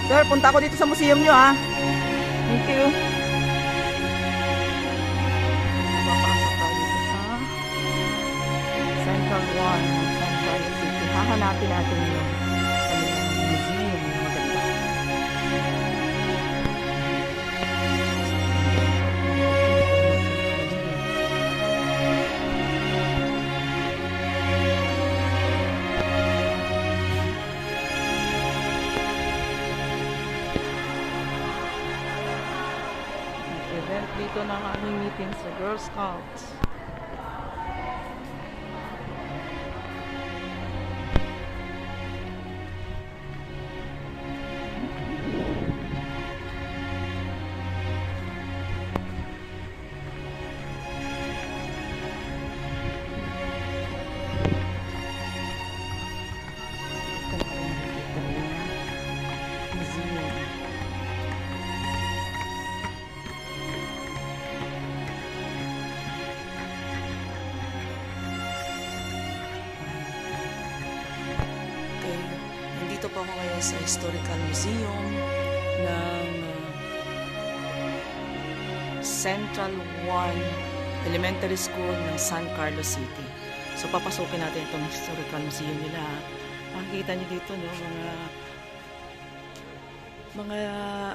Sir, punta ako dito sa museum nyo ha. Thank you. Papasok tayo dito sa Central One ng San Carlos City. Hahanapin natin yung kanilang museum na maganda. Event dito ng aming meeting sa Girl Scouts. Nandito po ako ngayon sa Historical Museum ng Central One Elementary School ng San Carlos City. So papasukin natin itong Historical Museum nila. Makikita niyo dito no, mga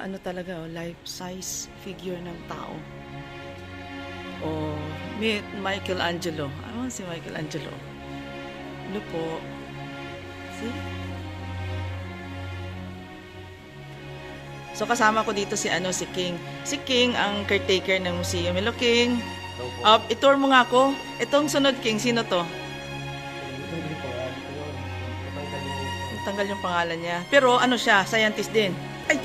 ano talaga, life-size figure ng tao. O Michelangelo. Ano si Michelangelo? Ano po? See? So kasama ko dito si King. Si King ang caretaker ng museum. Hello King. I-tour mo nga ako. Itong sunod King, sino to? Tanggal yung pangalan niya. Pero ano siya, scientist din. Ay.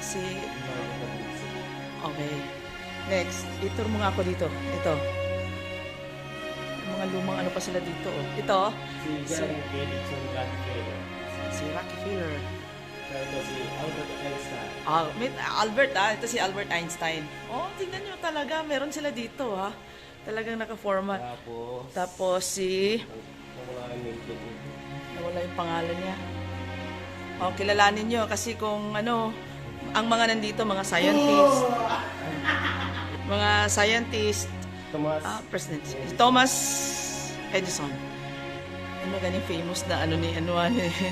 Si Okay. Next, i-tour mo nga ako dito. Ito. Mga lumang ano pa sila dito oh. Ito si Rockefeller. Ito si Albert Einstein. Albert ito si Albert Einstein. Oh, tingnan nyo talaga, meron sila dito ha. Talagang naka-format. Tapos si nawala yung pangalan niya. Oh, kilalanin nyo kasi kung ano, ang mga nandito, mga scientist. Mga scientist, President Thomas Edison. Ano ganing famous na ano ni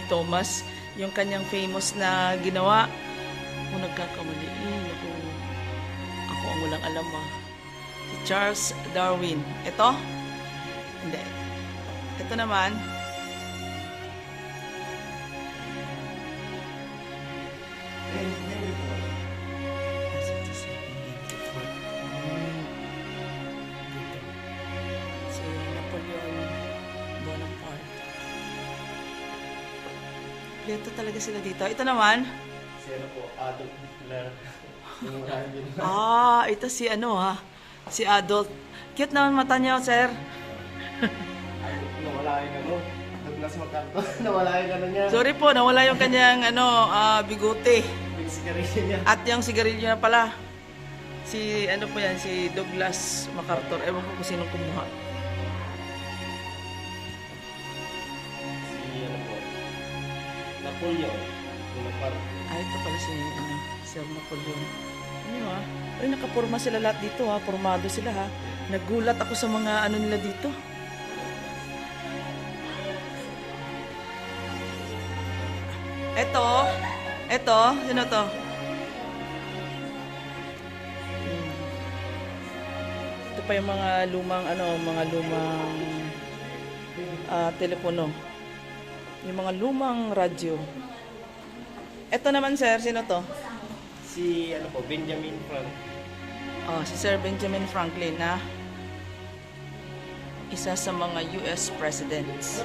Thomas, yung kanyang famous na ginawa. Kung nagkakamali, ako ang walang alam Si Charles Darwin. Ito? Hindi. Ito naman. Dito talaga sila dito. Ito naman. Si ano po, Adolf Hitler. Ito si si Adolf. Cute naman mata niya, sir. Nawala yung ano. Douglas MacArthur. Nawala yung ano niya. Sorry po, nawala yung kanyang bigote. Yung sigarilyo niya. At yung sigarilyo na pala. Si ano po yan, si Douglas MacArthur. Ewan ko kung sinong kumuha. Napoleon. Ito pala si Sir Napoleon. Ay, nakapurma sila lahat dito ha. Formado sila ha. Nagulat ako sa mga ano nila dito. Ito, sino to? Ito pa yung mga lumang telepono. Yung mga lumang radyo. Ito naman sir, sino to? Si Benjamin Franklin. Si Sir Benjamin Franklin na isa sa mga US presidents.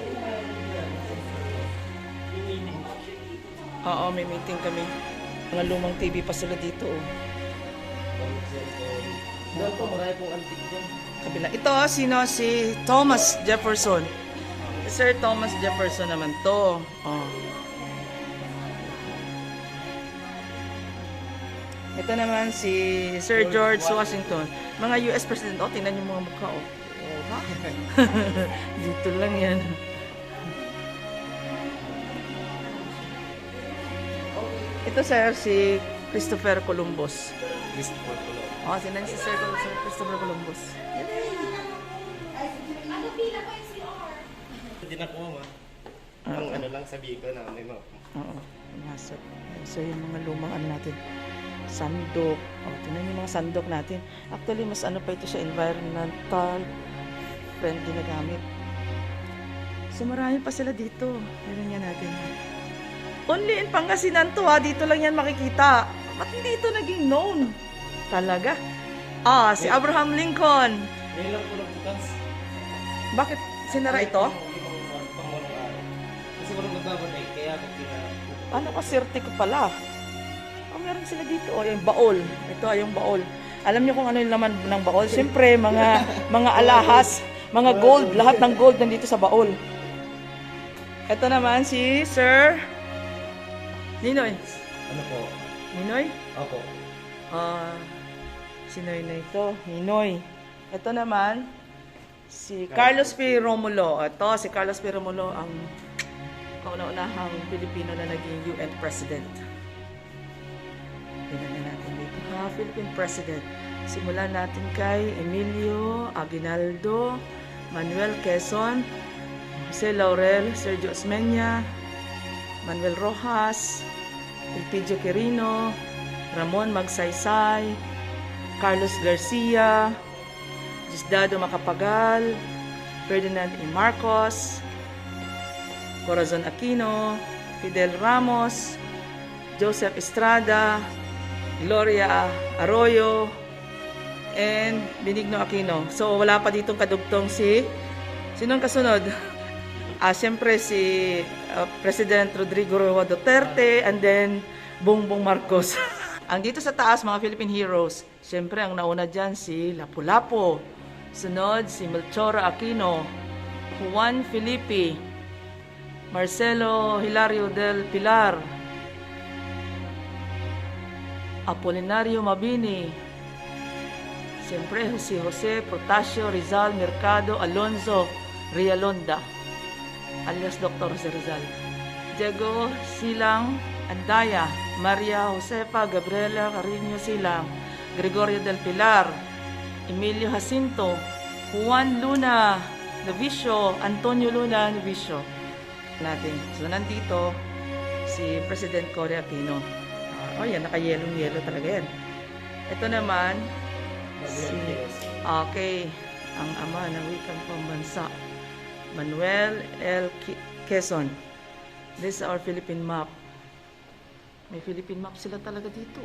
Oo, may meeting kami. Mga lumang TV pa sila dito oh. Doon po, marami pong antique dyan. Kabila. Ito, sino? Si Thomas Jefferson. Sir Thomas Jefferson naman to. Ito naman si Sir George Washington. Mga US President. Tingnan yung mga mukha. Dito lang yan. Ito sir, si Christopher Columbus. List for tulo. Oh, sinan si Sir Christopher Columbus. Hindi na ko ma. Ang ano lang sabihin ko na may mga Oo, pumasok. So yung mga lumang ano natin, sandok. Oh, tingnan yung mga sandok natin. Actually, mas ano pa ito siya, environmental friendly na gamit. So marami pa sila dito. Meron yan natin. Only in Pangasinan to ha, dito lang yan makikita. Ba't hindi ito naging known? Talaga. Ah, si Abraham Lincoln. ngayon lang po nagbukas. Bakit sinara ito? Pangulong araw. Kasi walang nagbabatay, kaya ako Ano ka, sirte ko pala. Oh, meron sila dito. Oh, yung baol. Ito ay yung baol. Alam niyo kung ano yung laman ng baol? Siyempre, mga alahas, mga gold. Lahat ng gold nandito sa baol. Ito naman si Sir Ninoy. Ano po? Ninoy? Opo. Si Noy ito. Ninoy. Ito naman, si Carlos P. Romulo. Ito, si Carlos P. Romulo, ang kauna-unahang Pilipino na naging UN President. Tingnan na natin dito. Philippine President. Simulan natin kay Emilio Aguinaldo, Manuel Quezon, Jose Laurel, Sergio Osmeña, Manuel Rojas, Elpidio Quirino, Ramon Magsaysay, Carlos Garcia, Diosdado Macapagal, Ferdinand E. Marcos, Corazon Aquino, Fidel Ramos, Joseph Estrada, Gloria Arroyo, and Benigno Aquino. So, wala pa ditong kadugtong sinong kasunod? Siyempre si President Rodrigo Roa Duterte and then Bongbong Marcos. Ang dito sa taas, mga Philippine heroes, siyempre ang nauna dyan si Lapu-Lapu. Sunod si Melchora Aquino, Juan Felipe, Marcelo Hilario del Pilar, Apolinario Mabini, siyempre si Jose Protasio Rizal Mercado Alonzo Rialonda, alias Dr. Jose Rizal, Diego Silang Andaya, Maria Josefa Gabriela Carino Silang, Gregorio del Pilar, Emilio Jacinto, Juan Luna Novicio, Antonio Luna Novicio natin. So, nandito si President Cory Aquino. Yan, naka-yellow talaga yan. Ito naman, ang ama ng wikang pambansa, Manuel L. Quezon. This is our Philippine map. May Philippine map sila talaga dito.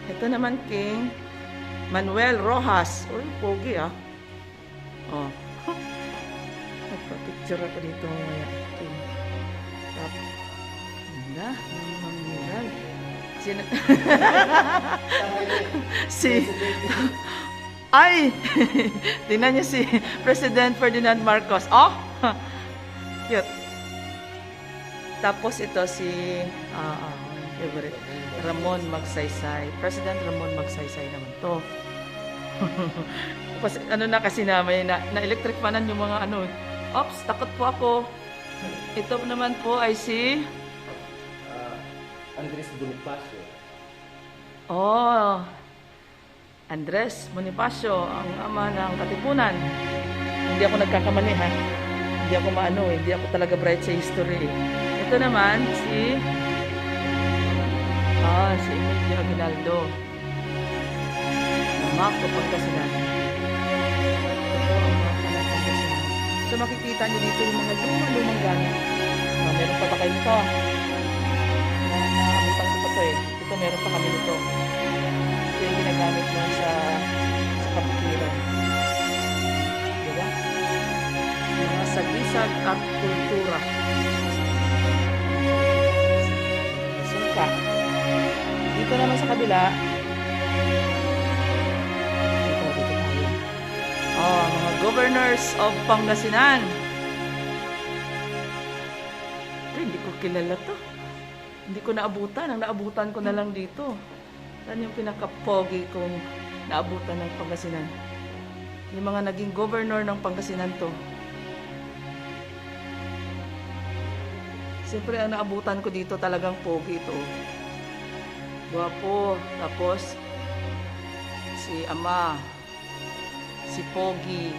Ito naman King Manuel Rojas. Uy, pogi ah. Oh. Magpa-picture ako dito mamaya. King. Top. Ganda. Mamiral. Sino? Ay! Tingnan niyo si President Ferdinand Marcos. Oh! Cute. Tapos ito si favorite, Ramon Magsaysay. President Ramon Magsaysay naman to. Tapos ano na kasi na-electric fanan yung mga ano. Ops, takot po ako. Ito naman po ay si Andres Bonifacio. Oh, Andres Bonifacio, ang ama ng Katipunan. Hindi ako nagkakamali ha. Hindi ako hindi ako talaga bright sa history. Ito naman si Emilio Aguinaldo. Map o Pangasinan. Ito ang map ng Pangasinan. So makikita niyo dito yung mga lumang gamit. Meron pa ba kayo nito? Naabutan ko pa ito eh. Ito meron pa kami nito. Ito yung ginagamit mo sa kapikiran. Diba? Mga sagisag at kultura. Sungka. Dito naman sa kabila. Dito tayo. Mga governors of Pangasinan. Hindi ko kilala to. Hindi ko naabutan. Ang naabutan ko na lang dito. Saan yung pinaka-pogi kong naabutan ng Pangasinan? Yung mga naging governor ng Pangasinan to. Siyempre, ang naabutan ko dito talagang pogi ito. Guwapo. Tapos, si Ama. Si Pogi.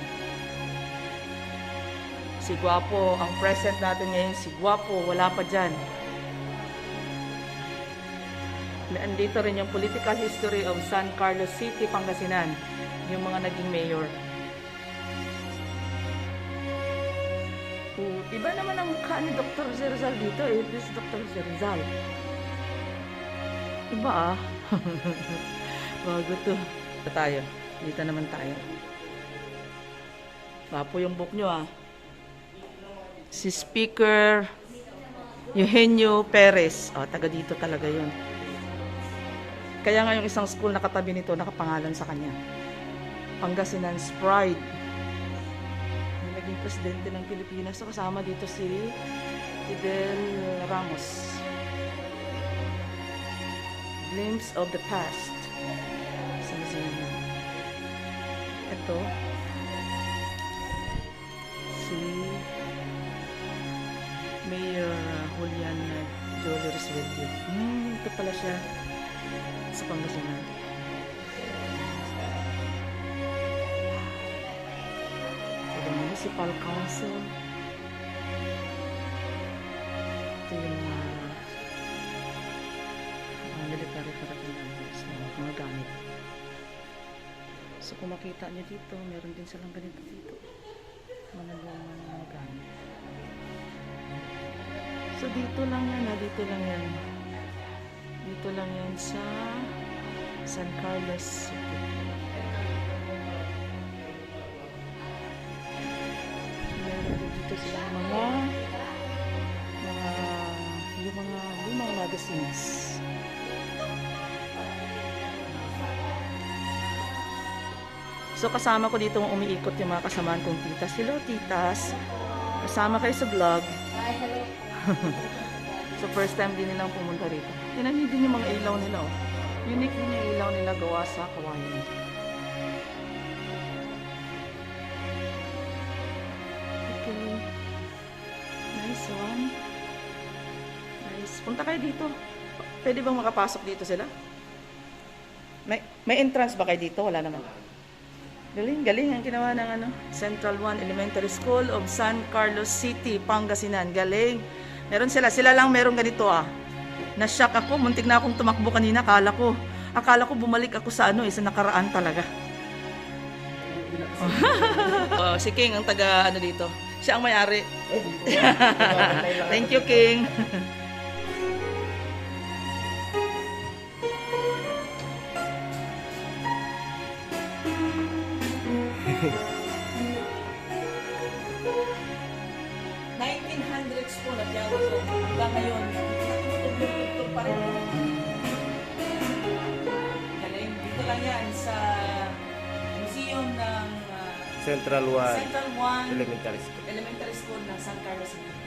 Si Guwapo. Ang present natin ngayon, si Guwapo. Wala pa dyan. Andito rin yung political history of San Carlos City, Pangasinan. Yung mga naging mayor. Iba naman ang mukha ni Dr. Rizal dito eh. This is Dr. Rizal. Iba ah. Bago to. Dito tayo. Dito naman tayo. Papo yung book nyo ah. Si Speaker Eugenio Perez. Oh, taga dito talaga yun. Kaya nga yung isang school nakatabi nito, nakapangalan sa kanya. Pangasinan's Pride. Yung naging presidente ng Pilipinas. So, kasama dito si Fidel Ramos. Glimpse of the past. Sa museum. Ito. Si Mayor Julian Jolie Rizal. Ito pala siya sa Pangasinan. So, the Municipal Council. Ito yung mga military paraphernalias na mga gamit. So, kung makita nyo dito, meron din silang ganito dito. Mga lumang mga gamit. So, dito lang yan, dito lang yan. Dito lang yan sa San Carlos City. Meron din dito silang yung mga lumang magazines. So, kasama ko dito umiikot yung mga kasamaan kong titas. Hello, titas. Kasama kayo sa vlog. Hi, hello. So, first time din nilang pumunta rito. Tinan niyo din yung mga ilaw nila, oh. Unique din yung ilaw nila gawa sa kawayan. Okay. Nice one. Nice. Punta kayo dito. Pwede bang makapasok dito sila? May entrance ba kayo dito? Wala naman. Galing, galing ang ginawa ng Central 1 Elementary School of San Carlos City, Pangasinan. Galing. Meron sila lang meron ganito ah. Na-shock ako, muntik na akong tumakbo kanina, akala ko bumalik ako sa sa nakaraan talaga. Oh, si King ang taga dito. Siya ang may-ari. Thank you, King. Po na piano ko. Hanggang ngayon, natutugtog pa rin. Galing. Dito lang yan sa museum ng Central 1 Central 1 Elementary School. Elementary School ng San Carlos City.